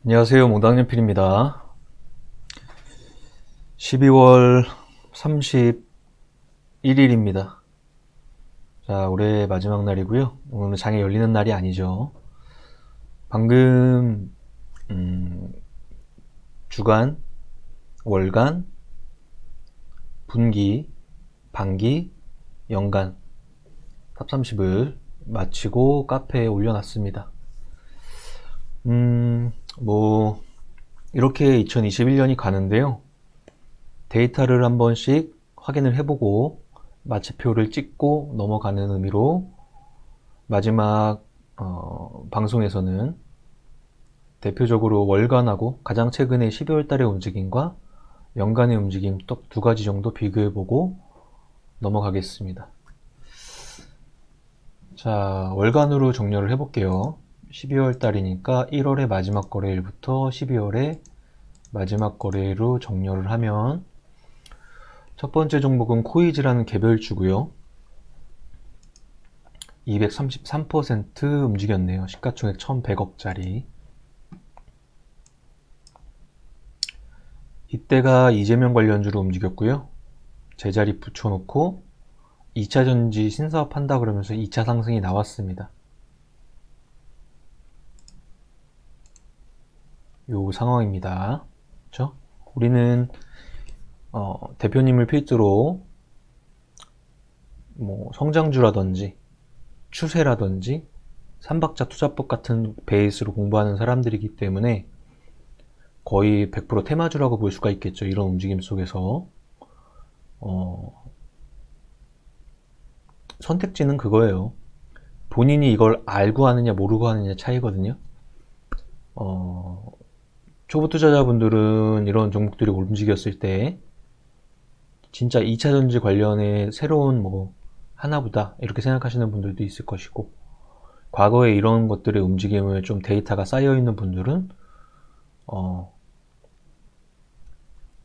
안녕하세요. 몽당연필입니다. 12월 31일입니다. 자, 올해 마지막 날이고요. 오늘은 장이 열리는 날이 아니죠. 방금 주간, 월간, 분기, 반기, 연간 탑 30을 마치고 카페에 올려놨습니다. 뭐 이렇게 2021년이 가는데요. 데이터를 한 번씩 확인을 해보고 마침표를 찍고 넘어가는 의미로 마지막 방송에서는 대표적으로 월간하고 가장 최근에 12월 달의 움직임과 연간의 움직임 또 두 가지 정도 비교해보고 넘어가겠습니다. 자, 월간으로 정렬을 해볼게요. 12월 달이니까 1월의 마지막 거래일부터 12월의 마지막 거래일로 정렬을 하면 첫 번째 종목은 코이즈라는 개별주고요. 233% 움직였네요. 시가총액 1100억짜리. 이때가 이재명 관련주로 움직였고요. 제자리 붙여놓고 2차전지 신사업 한다 그러면서 2차 상승이 나왔습니다. 요 상황입니다. 그렇죠? 우리는 대표님을 필두로 뭐 성장주라든지 추세라든지 삼박자 투자법 같은 베이스로 공부하는 사람들이기 때문에 거의 100% 테마주라고 볼 수가 있겠죠. 이런 움직임 속에서 선택지는 그거예요. 본인이 이걸 알고 하느냐 모르고 하느냐 차이거든요. 초보 투자자분들은 이런 종목들이 움직였을 때 진짜 2차전지 관련의 새로운 뭐 하나보다 이렇게 생각하시는 분들도 있을 것이고, 과거에 이런 것들의 움직임을 좀 데이터가 쌓여있는 분들은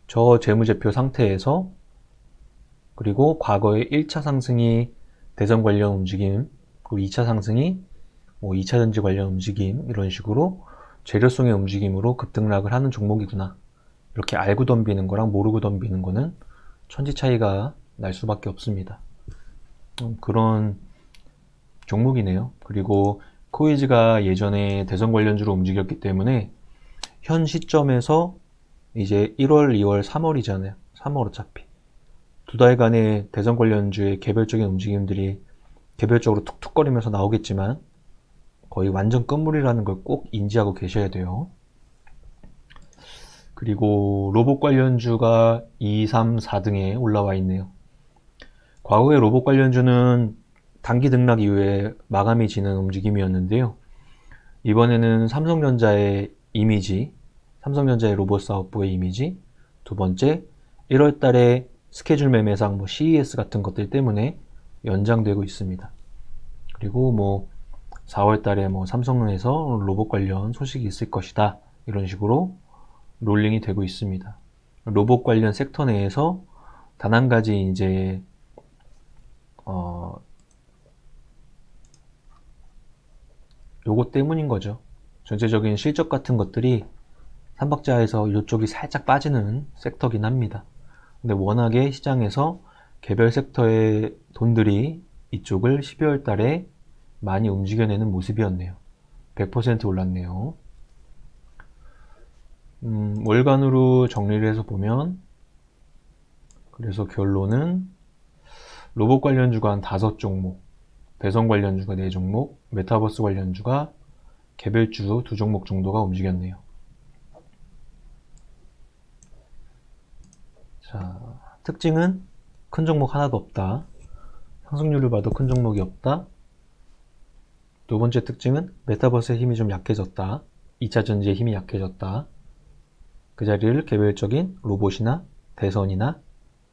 저 재무제표 상태에서 그리고 과거의 1차 상승이 대선 관련 움직임, 그리고 2차 상승이 뭐 2차전지 관련 움직임, 이런 식으로 재료성의 움직임으로 급등락을 하는 종목이구나, 이렇게 알고 덤비는 거랑 모르고 덤비는 거는 천지 차이가 날 수밖에 없습니다. 그런 종목이네요. 그리고 코이즈가 예전에 대선 관련주로 움직였기 때문에 현 시점에서 이제 1월, 2월, 3월이잖아요. 3월 어차피 두 달간의 대선 관련주의 개별적인 움직임들이 개별적으로 툭툭거리면서 나오겠지만 거의 완전 끝물이라는 걸 꼭 인지하고 계셔야 돼요. 그리고 로봇 관련주가 2, 3, 4등에 올라와 있네요. 과거의 로봇 관련주는 단기 등락 이후에 마감이 지는 움직임이었는데요. 이번에는 삼성전자의 이미지, 삼성전자의 로봇 사업부의 이미지, 두 번째 1월 달에 스케줄 매매상 뭐 CES 같은 것들 때문에 연장되고 있습니다. 그리고 뭐 4월 달에 뭐 삼성에서 로봇 관련 소식이 있을 것이다, 이런 식으로 롤링이 되고 있습니다. 로봇 관련 섹터 내에서 단 한 가지 이제 요것 때문인 거죠. 전체적인 실적 같은 것들이 삼박자에서 이쪽이 살짝 빠지는 섹터긴 합니다. 근데 워낙에 시장에서 개별 섹터의 돈들이 이쪽을 12월 달에 많이 움직여내는 모습이었네요. 100% 올랐네요. 월간으로 정리를 해서 보면, 그래서 결론은 로봇 관련주가 한 5종목, 대선 관련주가 4종목, 메타버스 관련주가 개별주 2종목 정도가 움직였네요. 자, 특징은 큰 종목 하나도 없다. 상승률을 봐도 큰 종목이 없다. 두 번째 특징은 메타버스의 힘이 좀 약해졌다. 2차 전지의 힘이 약해졌다. 그 자리를 개별적인 로봇이나 대선이나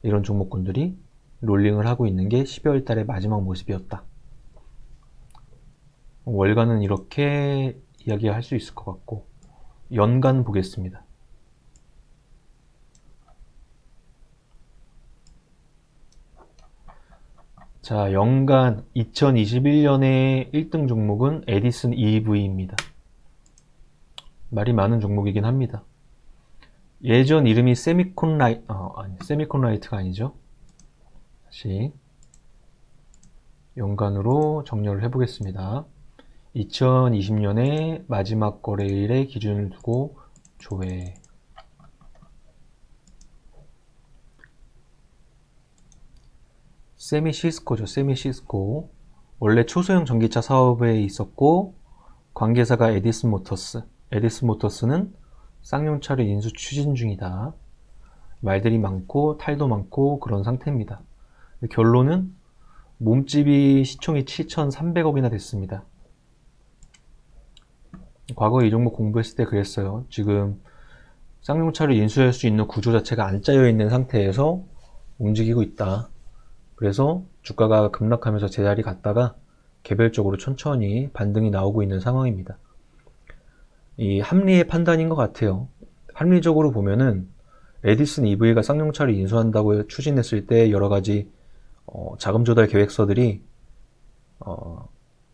이런 종목군들이 롤링을 하고 있는 게 12월 달의 마지막 모습이었다. 월간은 이렇게 이야기할 수 있을 것 같고, 연간 보겠습니다. 자, 연간 2021년의 1등 종목은 에디슨 EV입니다. 말이 많은 종목이긴 합니다. 예전 이름이 세미콘라이트가 아니죠. 다시 연간으로 정렬을 해보겠습니다. 2020년에 마지막 거래일의 기준을 두고 조회. 세미시스코죠. 세미시스코. 원래 초소형 전기차 사업에 있었고 관계사가 에디슨 모터스. 에디슨 모터스는 쌍용차를 인수 추진 중이다. 말들이 많고 탈도 많고 그런 상태입니다. 결론은 몸집이 시총이 7,300억이나 됐습니다. 과거에 이 종목 공부했을 때 그랬어요. 지금 쌍용차를 인수할 수 있는 구조 자체가 안 짜여 있는 상태에서 움직이고 있다. 그래서 주가가 급락하면서 제자리 갔다가 개별적으로 천천히 반등이 나오고 있는 상황입니다. 이 합리의 판단인 것 같아요. 합리적으로 보면은 에디슨 EV가 쌍용차를 인수한다고 추진했을 때 여러 가지 자금 조달 계획서들이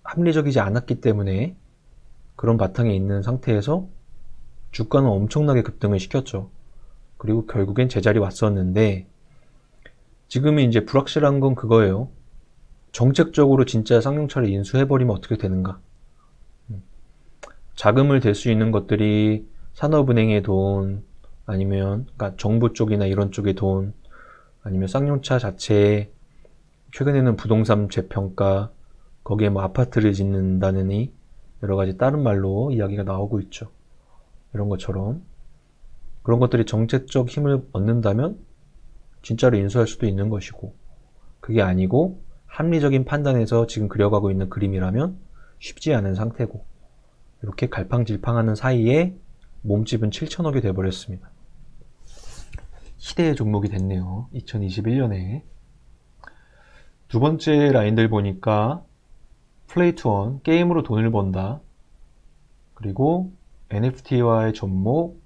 합리적이지 않았기 때문에 그런 바탕에 있는 상태에서 주가는 엄청나게 급등을 시켰죠. 그리고 결국엔 제자리 왔었는데 지금은 이제 불확실한 건 그거예요. 정책적으로 진짜 쌍용차를 인수해버리면 어떻게 되는가. 자금을 댈 수 있는 것들이 산업은행의 돈, 아니면 그러니까 정부 쪽이나 이런 쪽의 돈, 아니면 쌍용차 자체에 최근에는 부동산 재평가, 거기에 뭐 아파트를 짓는다느니 여러 가지 다른 말로 이야기가 나오고 있죠. 이런 것처럼 그런 것들이 정책적 힘을 얻는다면 진짜로 인수할 수도 있는 것이고, 그게 아니고 합리적인 판단에서 지금 그려가고 있는 그림이라면 쉽지 않은 상태고, 이렇게 갈팡질팡하는 사이에 몸집은 7천억이 돼버렸습니다. 희대의 종목이 됐네요. 2021년에. 두 번째 라인들 보니까 플레이투원, 게임으로 돈을 번다. 그리고 NFT와의 접목,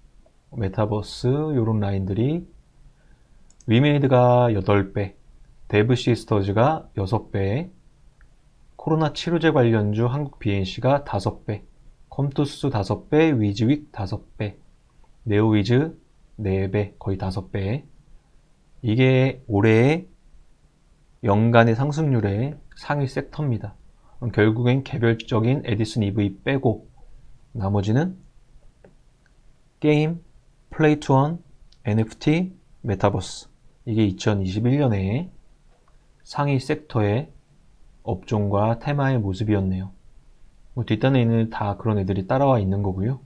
메타버스 이런 라인들이 위메이드가 8배, 데브시스터즈가 6배, 코로나 치료제 관련주 한국 BNC가 5배, 컴투스 5배, 위즈윅 5배, 네오위즈 4배, 거의 5배. 이게 올해의 연간의 상승률의 상위 섹터입니다. 결국엔 개별적인 에디슨 EV 빼고 나머지는 게임, 플레이투원, NFT, 메타버스. 이게 2021년에 상위 섹터의 업종과 테마의 모습이었네요. 뒷단에 있는 다 그런 애들이 따라와 있는 거고요.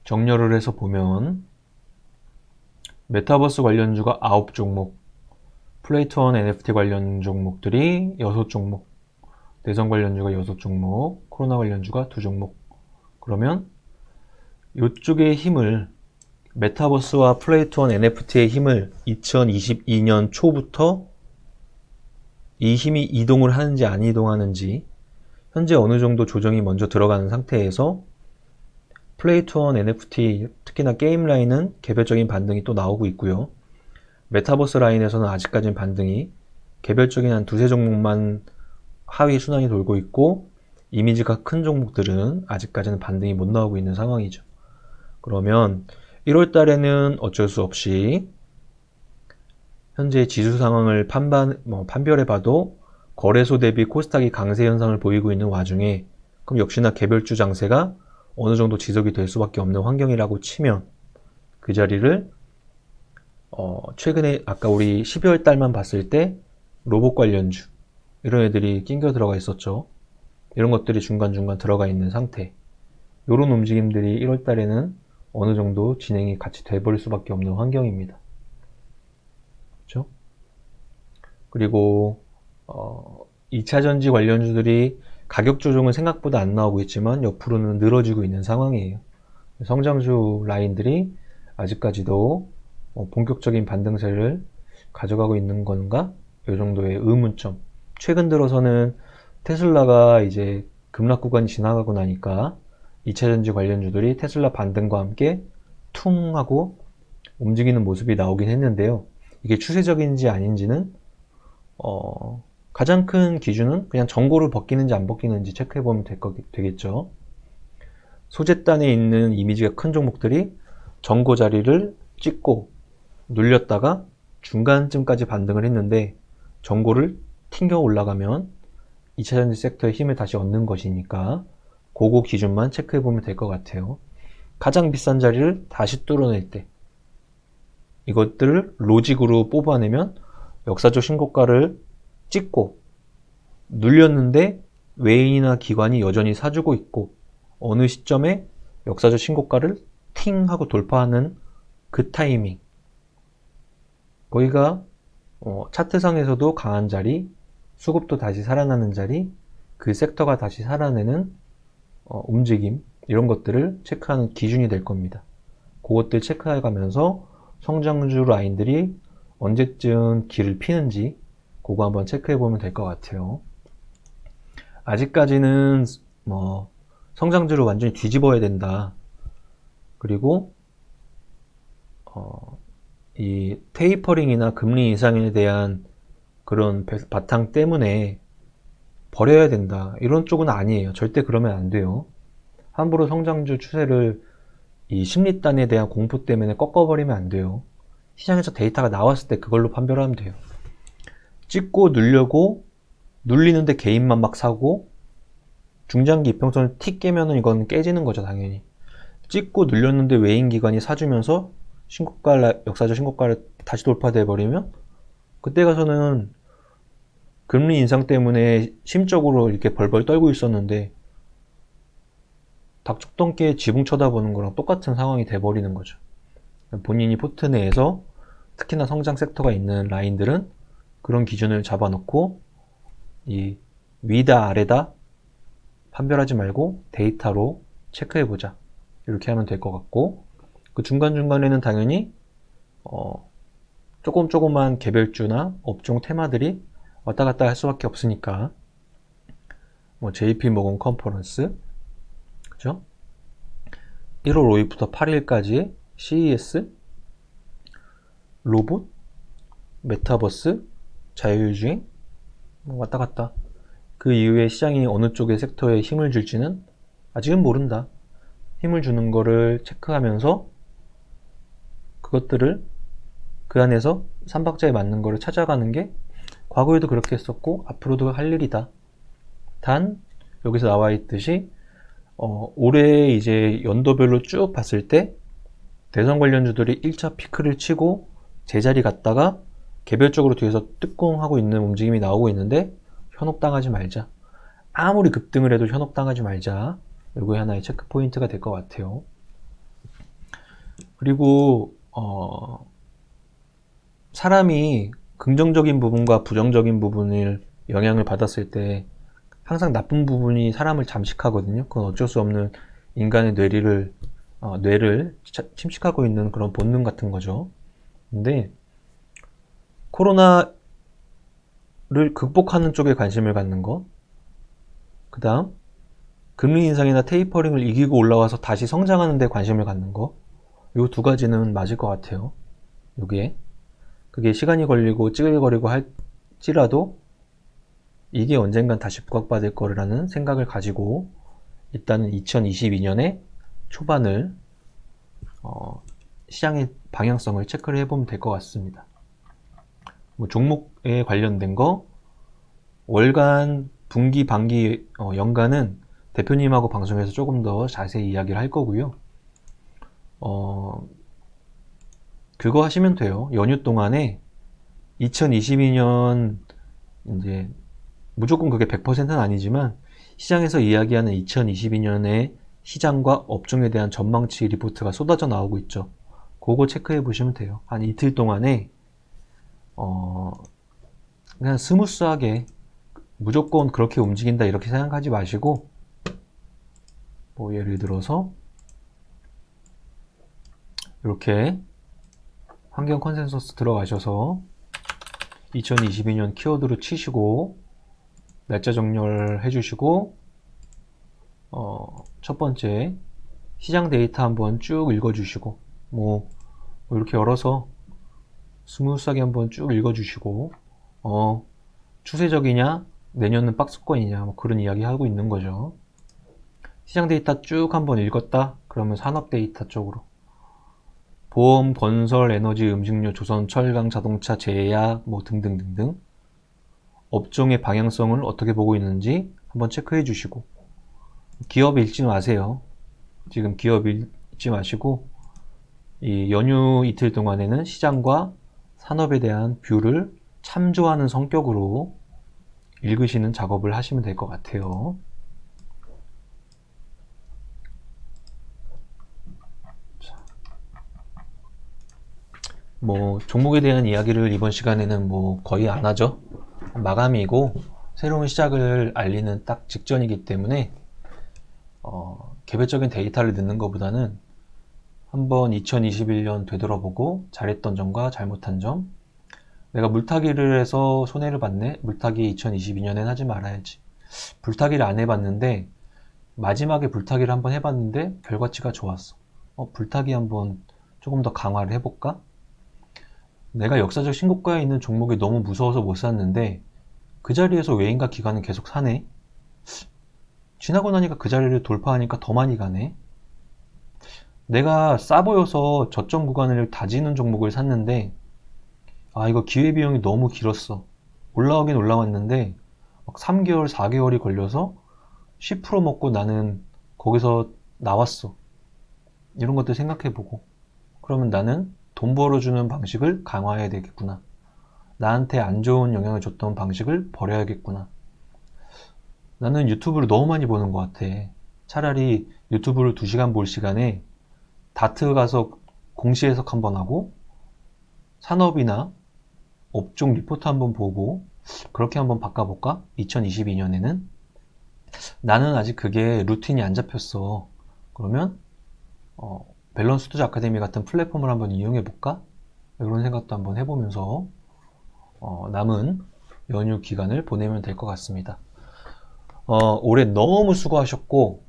정렬을 해서 보면 메타버스 관련주가 9종목, 플레이투원 NFT 관련 종목들이 6종목, 대선 관련주가 6종목, 코로나 관련주가 2종목. 그러면 이쪽의 힘을, 메타버스와 플레이투원 NFT의 힘을 2022년 초부터 이 힘이 이동을 하는지 안 이동하는지, 현재 어느 정도 조정이 먼저 들어가는 상태에서 플레이투원 NFT, 특히나 게임 라인은 개별적인 반등이 또 나오고 있고요. 메타버스 라인에서는 아직까지는 반등이 개별적인 한 두세 종목만 하위 순환이 돌고 있고, 이미지가 큰 종목들은 아직까지는 반등이 못 나오고 있는 상황이죠. 그러면 1월 달에는 어쩔 수 없이 현재 지수 상황을 판별해 봐도 거래소 대비 코스닥이 강세 현상을 보이고 있는 와중에, 그럼 역시나 개별주 장세가 어느 정도 지속이 될 수밖에 없는 환경이라고 치면, 그 자리를 최근에 아까 우리 12월 달만 봤을 때 로봇 관련주 이런 애들이 낑겨 들어가 있었죠. 이런 것들이 중간중간 들어가 있는 상태. 이런 움직임들이 1월 달에는 어느 정도 진행이 같이 돼버릴 수밖에 없는 환경입니다. 그렇죠? 그리고 2차전지 관련주들이 가격 조정은 생각보다 안 나오고 있지만 옆으로는 늘어지고 있는 상황이에요. 성장주 라인들이 아직까지도 본격적인 반등세를 가져가고 있는 건가? 이 정도의 의문점. 최근 들어서는 테슬라가 이제 급락 구간이 지나가고 나니까 2차전지 관련주들이 테슬라 반등과 함께 퉁 하고 움직이는 모습이 나오긴 했는데요. 이게 추세적인지 아닌지는 가장 큰 기준은 그냥 전고를 벗기는지 안 벗기는지 체크해보면 되겠죠. 소재단에 있는 이미지가 큰 종목들이 전고 자리를 찍고 눌렸다가 중간쯤까지 반등을 했는데 전고를 튕겨 올라가면 2차전지 섹터의 힘을 다시 얻는 것이니까 그거 기준만 체크해 보면 될 것 같아요. 가장 비싼 자리를 다시 뚫어낼 때 이것들을 로직으로 뽑아내면 역사적 신고가를 찍고 눌렸는데 외인이나 기관이 여전히 사주고 있고 어느 시점에 역사적 신고가를 팅 하고 돌파하는 그 타이밍, 거기가 차트상에서도 강한 자리, 수급도 다시 살아나는 자리, 그 섹터가 다시 살아내는 움직임, 이런 것들을 체크하는 기준이 될 겁니다. 그것들 체크해 가면서 성장주 라인들이 언제쯤 길을 피는지 그거 한번 체크해 보면 될 것 같아요. 아직까지는 성장주를 완전히 뒤집어야 된다. 그리고 이 테이퍼링이나 금리 인상에 대한 그런 바탕 때문에 버려야 된다. 이런 쪽은 아니에요. 절대 그러면 안 돼요. 함부로 성장주 추세를 이 심리단에 대한 공포 때문에 꺾어버리면 안 돼요. 시장에서 데이터가 나왔을 때 그걸로 판별하면 돼요. 찍고 누르려고 눌리는데 개인만 막 사고 중장기 이평선을 틱 깨면은 이건 깨지는 거죠, 당연히. 찍고 눌렸는데 외인 기관이 사주면서 역사적 신고가를 다시 돌파돼 버리면 그때 가서는 금리 인상 때문에 심적으로 이렇게 벌벌 떨고 있었는데 닭죽동께 지붕 쳐다보는 거랑 똑같은 상황이 돼버리는 거죠. 본인이 포트 내에서 특히나 성장 섹터가 있는 라인들은 그런 기준을 잡아놓고 이 위다 아래다 판별하지 말고 데이터로 체크해보자. 이렇게 하면 될 것 같고 그 중간중간에는 당연히 조금만 개별주나 업종 테마들이 왔다 갔다 할 수밖에 없으니까 JP 모건 컨퍼런스 그죠? 1월 5일부터 8일까지의 CES 로봇, 메타버스, 자율주행 왔다 갔다 그 이후에 시장이 어느 쪽의 섹터에 힘을 줄지는 아직은 모른다. 힘을 주는 거를 체크하면서 그것들을 그 안에서 삼박자에 맞는 거를 찾아가는 게 과거에도 그렇게 했었고 앞으로도 할 일이다. 단 여기서 나와 있듯이 올해 이제 연도별로 쭉 봤을 때 대선 관련주들이 1차 피크를 치고 제자리 갔다가 개별적으로 뒤에서 뜨끔하고 있는 움직임이 나오고 있는데 현혹당하지 말자. 아무리 급등을 해도 현혹당하지 말자. 이거 하나의 체크 포인트가 될 것 같아요. 그리고 사람이 긍정적인 부분과 부정적인 부분을 영향을 받았을 때 항상 나쁜 부분이 사람을 잠식하거든요. 그건 어쩔 수 없는 인간의 뇌를 침식하고 있는 그런 본능 같은 거죠. 근데 코로나를 극복하는 쪽에 관심을 갖는 것, 그 다음 금리 인상이나 테이퍼링을 이기고 올라와서 다시 성장하는 데 관심을 갖는 거, 요 두 가지는 맞을 것 같아요. 그게 시간이 걸리고 찌글거리고 할지라도 이게 언젠간 다시 부각받을 거라는 생각을 가지고 일단은 2022년의 초반을 시장의 방향성을 체크를 해보면 될 것 같습니다. 종목에 관련된 거 월간, 분기, 반기, 연간은 대표님하고 방송에서 조금 더 자세히 이야기를 할 거고요. 그거 하시면 돼요. 연휴 동안에 2022년 이제 무조건 그게 100%는 아니지만 시장에서 이야기하는 2022년의 시장과 업종에 대한 전망치 리포트가 쏟아져 나오고 있죠. 그거 체크해 보시면 돼요. 한 이틀 동안에 그냥 스무스하게 무조건 그렇게 움직인다 이렇게 생각하지 마시고 예를 들어서 이렇게 환경 컨센서스 들어가셔서 2022년 키워드로 치시고 날짜 정렬 해주시고 첫 번째 시장 데이터 한번 쭉 읽어주시고 이렇게 열어서 스무스하게 한번 쭉 읽어주시고 추세적이냐 내년은 박스권이냐 그런 이야기 하고 있는 거죠. 시장 데이터 쭉 한번 읽었다? 그러면 산업 데이터 쪽으로. 보험, 건설, 에너지, 음식료, 조선, 철강, 자동차, 제약, 뭐 등등등등. 업종의 방향성을 어떻게 보고 있는지 한번 체크해 주시고. 기업 읽지 마세요. 지금 기업 읽지 마시고, 이 연휴 이틀 동안에는 시장과 산업에 대한 뷰를 참조하는 성격으로 읽으시는 작업을 하시면 될 것 같아요. 뭐 종목에 대한 이야기를 이번 시간에는 뭐 거의 안 하죠. 마감이고 새로운 시작을 알리는 딱 직전이기 때문에 개별적인 데이터를 넣는 것보다는 한번 2021년 되돌아보고 잘했던 점과 잘못한 점, 내가 물타기를 해서 손해를 봤네? 물타기 2022년엔 하지 말아야지. 불타기를 안 해봤는데 마지막에 불타기를 한번 해봤는데 결과치가 좋았어. 불타기 한번 조금 더 강화를 해볼까? 내가 역사적 신고가에 있는 종목이 너무 무서워서 못 샀는데 그 자리에서 외인과 기관은 계속 사네. 지나고 나니까 그 자리를 돌파하니까 더 많이 가네. 내가 싸 보여서 저점 구간을 다지는 종목을 샀는데 이거 기회비용이 너무 길었어. 올라오긴 올라왔는데 막 3개월, 4개월이 걸려서 10% 먹고 나는 거기서 나왔어. 이런 것들 생각해보고 그러면 나는 돈 벌어주는 방식을 강화해야 되겠구나. 나한테 안 좋은 영향을 줬던 방식을 버려야겠구나. 나는 유튜브를 너무 많이 보는 것 같아. 차라리 유튜브를 2시간 볼 시간에 다트 가서 공시 해석 한번 하고 산업이나 업종 리포트 한번 보고 그렇게 한번 바꿔볼까? 2022년에는 나는 아직 그게 루틴이 안 잡혔어. 그러면 밸런스 투자 아카데미 같은 플랫폼을 한번 이용해 볼까? 이런 생각도 한번 해보면서 남은 연휴 기간을 보내면 될 것 같습니다. 올해 너무 수고하셨고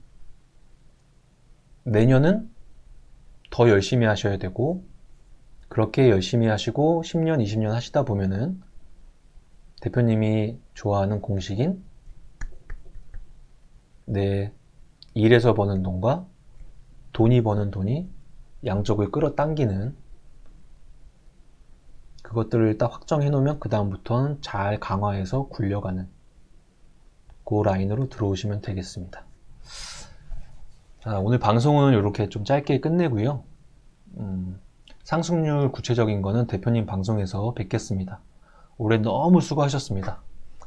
내년은 더 열심히 하셔야 되고 그렇게 열심히 하시고 10년, 20년 하시다 보면은 대표님이 좋아하는 공식인 내 일에서 버는 돈과 돈이 버는 돈이 양쪽을 끌어당기는 그것들을 딱 확정해 놓으면 그 다음부터는 잘 강화해서 굴려가는 그 라인으로 들어오시면 되겠습니다. 자, 오늘 방송은 이렇게 좀 짧게 끝내고요. 상승률 구체적인 거는 대표님 방송에서 뵙겠습니다. 올해 너무 수고하셨습니다.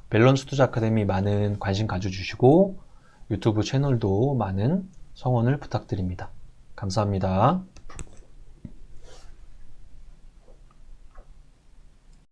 밸런스 투자 아카데미 많은 관심 가져주시고 유튜브 채널도 많은 성원을 부탁드립니다. 감사합니다.